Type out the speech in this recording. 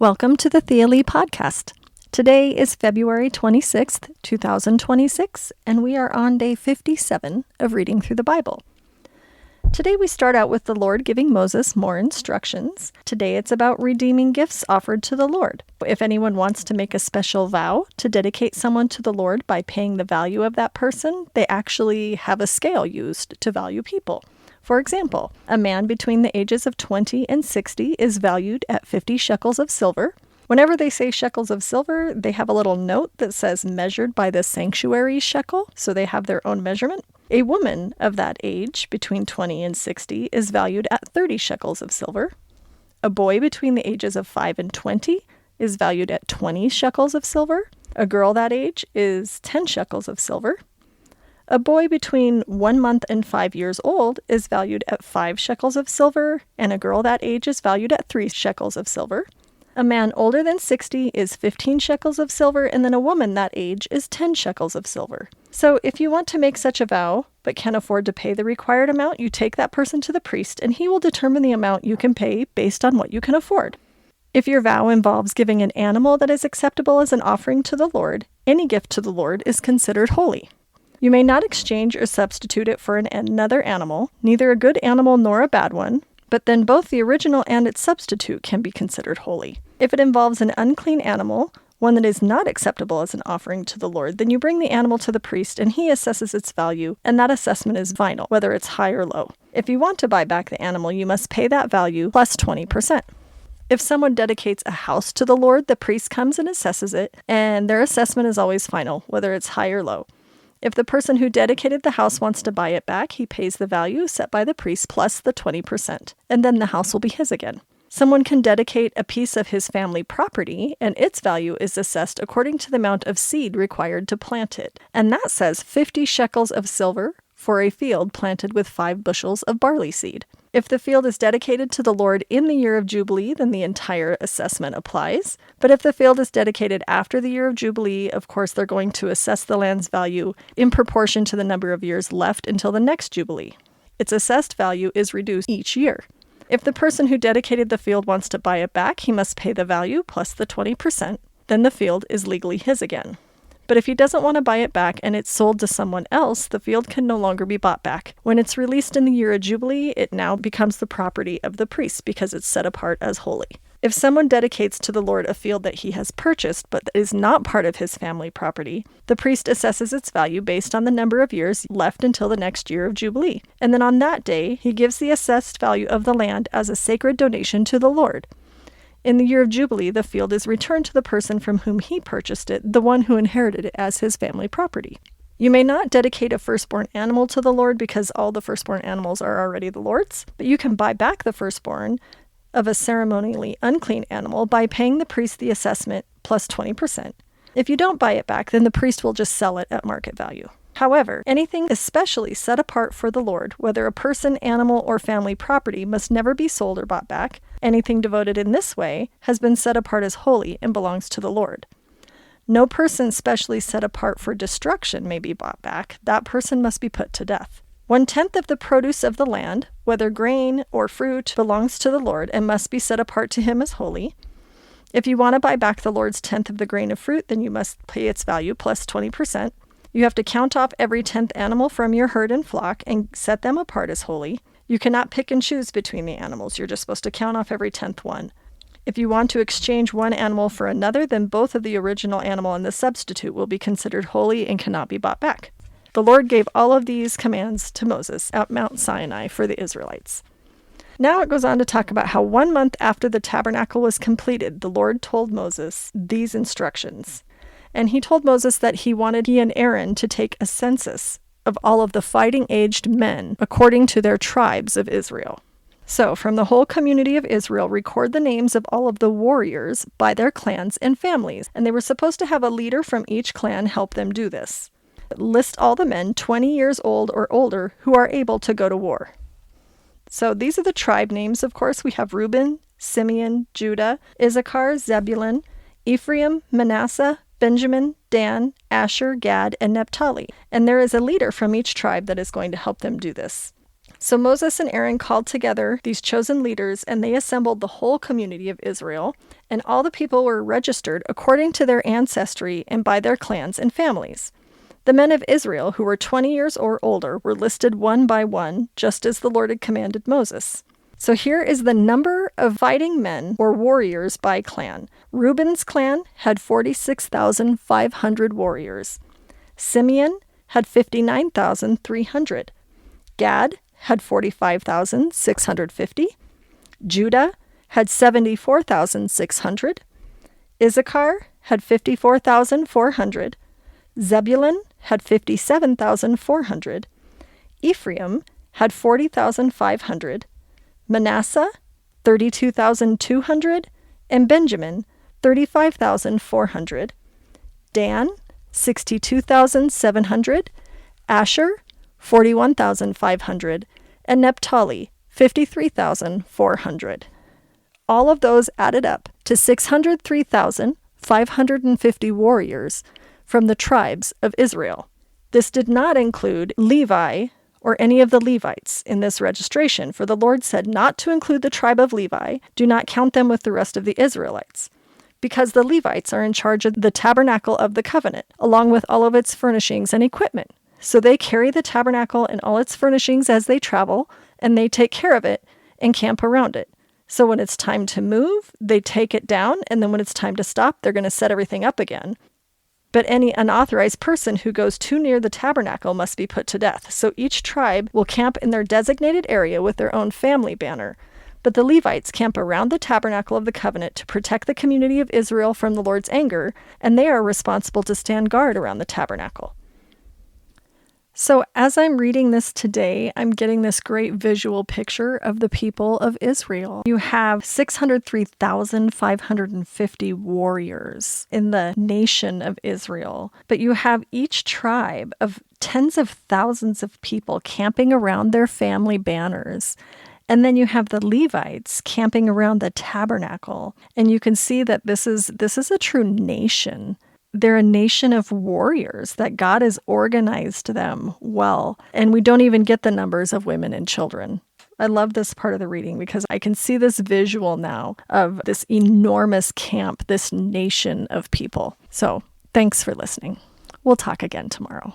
Welcome to the Thea Lee Podcast. Today is February 26th, 2026, and we are on day 57 of reading through the Bible. Today we start out with the Lord giving Moses more instructions. Today it's about redeeming gifts offered to the Lord. If anyone wants to make a special vow to dedicate someone to the Lord by paying the value of that person, they actually have a scale used to value people. For example, a man between the ages of 20 and 60 is valued at 50 shekels of silver. Whenever they say shekels of silver, they have a little note that says measured by the sanctuary shekel, so they have their own measurement. A woman of that age, between 20 and 60, is valued at 30 shekels of silver. A boy between the ages of 5 and 20 is valued at 20 shekels of silver. A girl that age is 10 shekels of silver. A boy between 1 month and 5 years old is valued at 5 shekels of silver, and a girl that age is valued at 3 shekels of silver. A man older than 60 is 15 shekels of silver, and then a woman that age is 10 shekels of silver. So if you want to make such a vow, but can't afford to pay the required amount, you take that person to the priest, and he will determine the amount you can pay based on what you can afford. If your vow involves giving an animal that is acceptable as an offering to the Lord, any gift to the Lord is considered holy. You may not exchange or substitute it for another animal, neither a good animal nor a bad one, but then both the original and its substitute can be considered holy. If it involves an unclean animal, one that is not acceptable as an offering to the Lord, then you bring the animal to the priest and he assesses its value, and that assessment is final, whether it's high or low. If you want to buy back the animal, you must pay that value plus 20%. If someone dedicates a house to the Lord, the priest comes and assesses it, and their assessment is always final, whether it's high or low. If the person who dedicated the house wants to buy it back, he pays the value set by the priest plus the 20%, and then the house will be his again. Someone can dedicate a piece of his family property, and its value is assessed according to the amount of seed required to plant it, and that says 50 shekels of silver for a field planted with 5 bushels of barley seed. If the field is dedicated to the Lord in the year of Jubilee, then the entire assessment applies. But if the field is dedicated after the year of Jubilee, of course, they're going to assess the land's value in proportion to the number of years left until the next Jubilee. Its assessed value is reduced each year. If the person who dedicated the field wants to buy it back, he must pay the value plus the 20%. Then the field is legally his again. But if he doesn't want to buy it back and it's sold to someone else, the field can no longer be bought back. When it's released in the year of Jubilee, it now becomes the property of the priest because it's set apart as holy. If someone dedicates to the Lord a field that he has purchased but is not part of his family property, the priest assesses its value based on the number of years left until the next year of Jubilee. And then on that day, he gives the assessed value of the land as a sacred donation to the Lord. In the year of Jubilee, the field is returned to the person from whom he purchased it, the one who inherited it as his family property. You may not dedicate a firstborn animal to the Lord because all the firstborn animals are already the Lord's, but you can buy back the firstborn of a ceremonially unclean animal by paying the priest the assessment plus 20%. If you don't buy it back, then the priest will just sell it at market value. However, anything especially set apart for the Lord, whether a person, animal, or family property, must never be sold or bought back. Anything devoted in this way has been set apart as holy and belongs to the Lord. No person specially set apart for destruction may be bought back. That person must be put to death. 1/10 of the produce of the land, whether grain or fruit, belongs to the Lord and must be set apart to him as holy. If you want to buy back the Lord's 10th of the grain of fruit, then you must pay its value plus 20%. You have to count off every 10th animal from your herd and flock and set them apart as holy. You cannot pick and choose between the animals. You're just supposed to count off every 10th one. If you want to exchange one animal for another, then both of the original animal and the substitute will be considered holy and cannot be bought back. The Lord gave all of these commands to Moses at Mount Sinai for the Israelites. Now it goes on to talk about how 1 month after the tabernacle was completed, the Lord told Moses these instructions. And he told Moses that he wanted he and Aaron to take a census of all of the fighting-aged men according to their tribes of Israel. So, from the whole community of Israel, record the names of all of the warriors by their clans and families. And they were supposed to have a leader from each clan help them do this. List all the men 20 years old or older who are able to go to war. So these are the tribe names, of course. We have Reuben, Simeon, Judah, Issachar, Zebulun, Ephraim, Manasseh, Benjamin, Dan, Asher, Gad, and Naphtali. And there is a leader from each tribe that is going to help them do this. So Moses and Aaron called together these chosen leaders, and they assembled the whole community of Israel, and all the people were registered according to their ancestry and by their clans and families. The men of Israel who were 20 years or older were listed one by one, just as the Lord had commanded Moses. So here is the number of fighting men or warriors by clan. Reuben's clan had 46,500 warriors. Simeon had 59,300. Gad had 45,650. Judah had 74,600. Issachar had 54,400. Zebulun had 57,400. Ephraim had 40,500. Manasseh, 32,200. And Benjamin, 35,400. Dan, 62,700. Asher, 41,500, and Naphtali, 53,400. All of those added up to 603,550 warriors from the tribes of Israel. This did not include Levi or any of the Levites in this registration, for the Lord said not to include the tribe of Levi. Do not count them with the rest of the Israelites, because the Levites are in charge of the Tabernacle of the Covenant, along with all of its furnishings and equipment. So they carry the tabernacle and all its furnishings as they travel, and they take care of it and camp around it. So when it's time to move, they take it down, and then when it's time to stop, they're going to set everything up again. But any unauthorized person who goes too near the tabernacle must be put to death. So each tribe will camp in their designated area with their own family banner. But the Levites camp around the tabernacle of the covenant to protect the community of Israel from the Lord's anger, and they are responsible to stand guard around the tabernacle. So as I'm reading this today, I'm getting this great visual picture of the people of Israel. You have 603,550 warriors in the nation of Israel, but you have each tribe of tens of thousands of people camping around their family banners. And then you have the Levites camping around the tabernacle. And you can see that this is a true nation. They're a nation of warriors, that God has organized them well. And we don't even get the numbers of women and children. I love this part of the reading because I can see this visual now of this enormous camp, this nation of people. So thanks for listening. We'll talk again tomorrow.